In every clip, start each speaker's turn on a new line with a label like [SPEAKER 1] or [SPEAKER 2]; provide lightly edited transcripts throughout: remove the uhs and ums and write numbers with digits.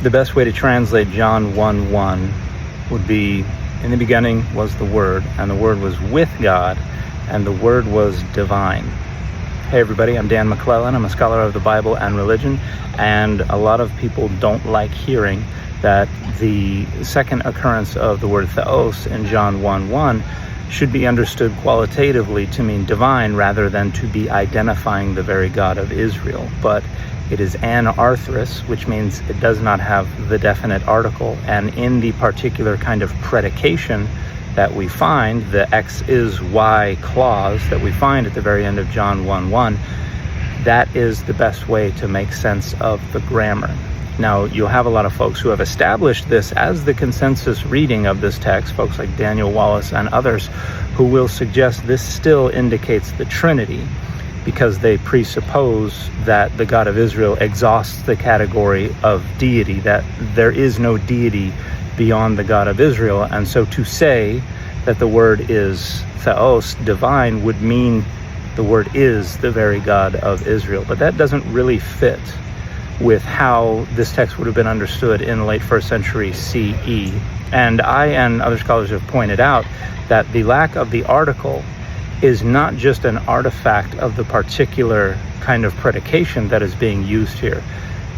[SPEAKER 1] The best way to translate John 1:1 would be, in the beginning was the Word, and the Word was with God, and the Word was divine. Hey everybody, I'm Dan McClellan. I'm a scholar of the Bible and religion, and a lot of people don't like hearing that the second occurrence of the word theos in John 1:1 should be understood qualitatively to mean divine rather than to be identifying the very God of Israel. But it is anarthrous, which means it does not have the definite article, and in the particular kind of predication that we find, the X is Y clause that we find at the very end of John 1:1, that is the best way to make sense of the grammar. Now, you'll have a lot of folks who have established this as the consensus reading of this text, folks like Daniel Wallace and others, who will suggest this still indicates the Trinity, because they presuppose that the God of Israel exhausts the category of deity, that there is no deity beyond the God of Israel. And so to say that the word is theos, divine, would mean the word is the very God of Israel. But that doesn't really fit with how this text would have been understood in the late 1st century CE. And I and other scholars have pointed out that the lack of the article is not just an artifact of the particular kind of predication that is being used here.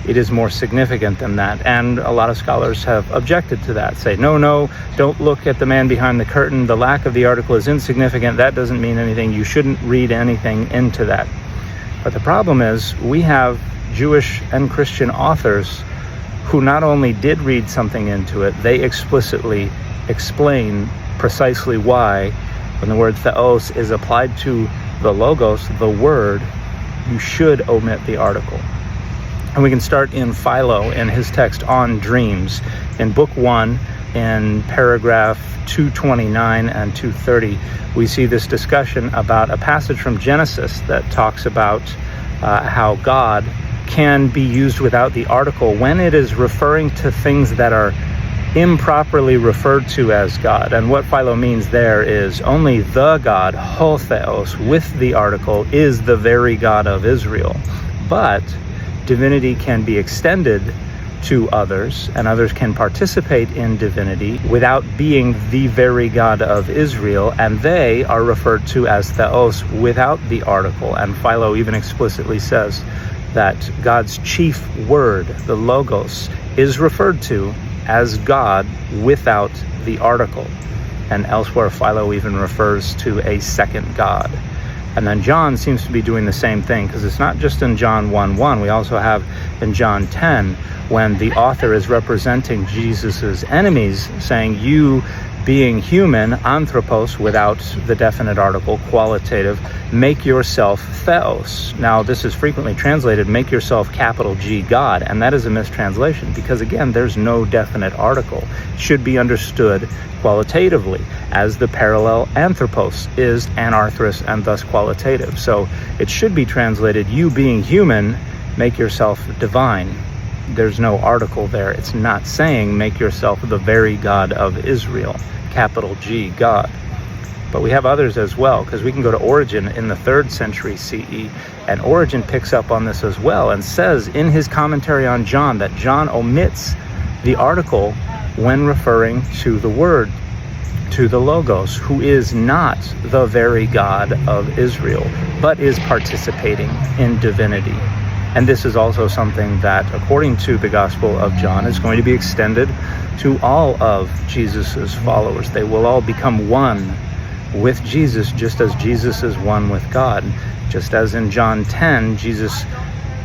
[SPEAKER 1] It is more significant than that. And a lot of scholars have objected to that, say, no, don't look at the man behind the curtain. The lack of the article is insignificant. That doesn't mean anything. You shouldn't read anything into that. But the problem is we have Jewish and Christian authors who not only did read something into it, they explicitly explain precisely why, when the word theos is applied to the logos, the word, you should omit the article. And we can start in Philo in his text on dreams. In book 1, in paragraph 229 and 230, we see this discussion about a passage from Genesis that talks about how God can be used without the article when it is referring to things that are improperly referred to as God. And what Philo means there is only the God, ho theos, with the article, is the very God of Israel. But divinity can be extended to others, and others can participate in divinity without being the very God of Israel, and they are referred to as theos without the article. And Philo even explicitly says that God's chief word, the logos, is referred to as God without the article. And elsewhere, Philo even refers to a second God. And then John seems to be doing the same thing, because it's not just in John 1:1. We also have in John 10, when the author is representing Jesus's enemies, saying, you being human, anthropos, without the definite article, qualitative, make yourself theos. Now, this is frequently translated, make yourself capital G God, and that is a mistranslation, because again, there's no definite article. It should be understood qualitatively, as the parallel anthropos is anarthrous and thus qualitative. So it should be translated, you being human, make yourself divine. There's no article there. It's not saying make yourself the very God of Israel, capital G God. But we have others as well, because we can go to Origen in the 3rd century CE, and Origen picks up on this as well and says in his commentary on John that John omits the article when referring to the word, to the logos, who is not the very God of Israel, but is participating in divinity. And this is also something that, according to the Gospel of John, is going to be extended to all of Jesus's followers. They will all become one with Jesus, just as Jesus is one with God. Just as in John 10, Jesus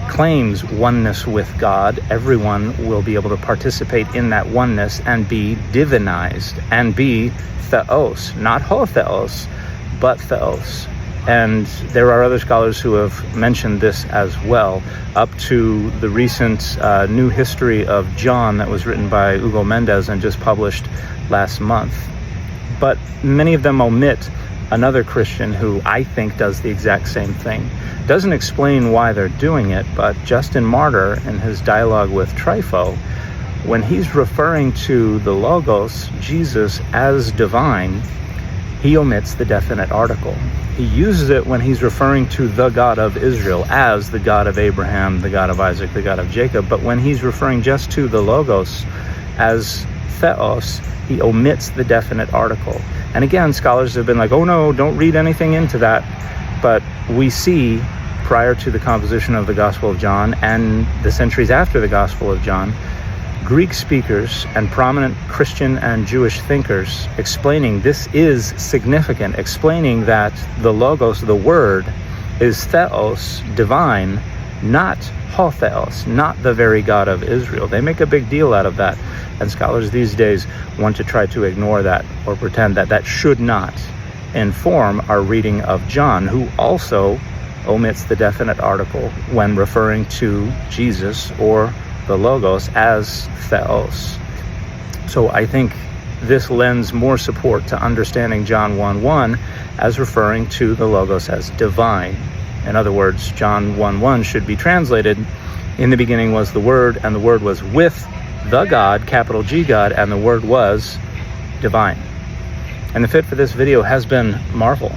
[SPEAKER 1] claims oneness with God, everyone will be able to participate in that oneness and be divinized and be theos, not ho theos, but theos. And there are other scholars who have mentioned this as well, up to the recent New History of John that was written by Hugo Mendez and just published last month. But many of them omit another Christian who I think does the exact same thing. Doesn't explain why they're doing it, but Justin Martyr, in his dialogue with Trypho, when he's referring to the Logos, Jesus, as divine, he omits the definite article. He uses it when he's referring to the God of Israel as the God of Abraham, the God of Isaac, the God of Jacob. But when he's referring just to the Logos as Theos, he omits the definite article. And again, scholars have been like, oh no, don't read anything into that. But we see prior to the composition of the Gospel of John and the centuries after the Gospel of John, Greek speakers and prominent Christian and Jewish thinkers explaining this is significant, explaining that the Logos, the Word, is Theos, divine, not Ho Theos, not the very God of Israel. They make a big deal out of that, and scholars these days want to try to ignore that or pretend that that should not inform our reading of John, who also omits the definite article when referring to Jesus or the Logos as Theos. So I think this lends more support to understanding John 1:1 as referring to the Logos as divine. In other words, John 1:1 should be translated, in the beginning was the Word, and the Word was with the God, capital G God, and the Word was divine. And the fit for this video has been Marvel.